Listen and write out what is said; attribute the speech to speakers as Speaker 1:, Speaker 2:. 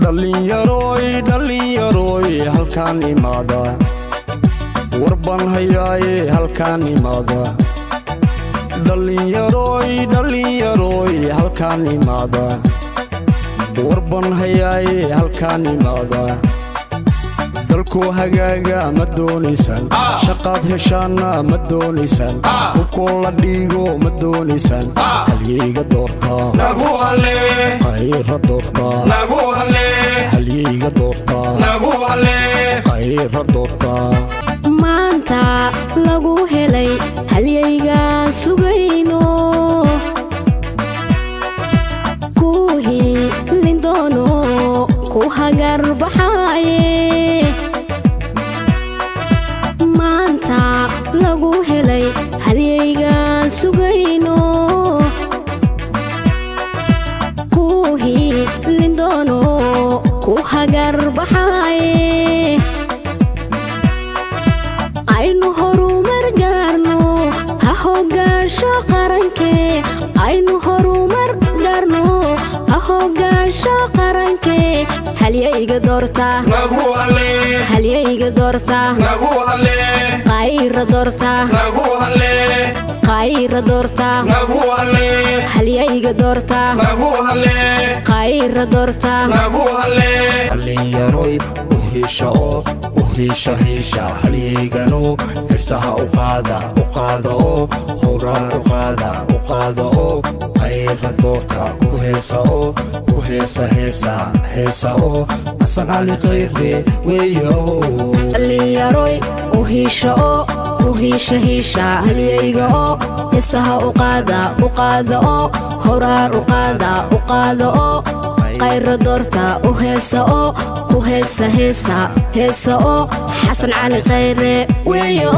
Speaker 1: dhalinyarooy halkaan imaada warban hayaaye halkaan imaada dhalinyarooy halkaan imaada warban hayaaye halkaan imaada dalku hagaaga ma doonaysan shaqaad heshaana ma doonaysan hubkoo la dhiigo ma doonaysan halyeyga doortaa
Speaker 2: nagu hale
Speaker 1: khayra doortaa
Speaker 2: nagu hale
Speaker 1: halyeyga doortaa
Speaker 2: nagu hale
Speaker 1: khayra doortaa
Speaker 3: maanta lagu helay halyeyga sugayno kuhi lindoono ku hagar baxaaye maanta lagu helay halyeyga sugayno kuhi lindoono ku hagar baxaaye aynu horumar gaarno ha hogaansho qaranke aynu horumar gaarno ha hogaansho qaranke halyeyga doortaa
Speaker 2: nagu hale
Speaker 3: halyeyga doortaa
Speaker 2: nagu hale
Speaker 3: khayra doortaa
Speaker 2: nagu hale
Speaker 3: khayra doortaa
Speaker 2: nagu hale
Speaker 3: halyeyga doortaa
Speaker 2: nagu hale
Speaker 3: khayra doortaa
Speaker 2: nagu hale
Speaker 1: dhalinyarooy uhiisha oo uhiisha hiisha halyeygano heesaha u qaada oo horaar u qaada oo khayra doorta ku heesa oo xasan cali khayre weeyo
Speaker 3: dhalinyarooy uhiisha oo uhiisha hiisha halyeyga oo heesaha u qaada oo horaar u qaada oo khayra doorta u heesa oo ku heesa oo xasan cali khayre weeyo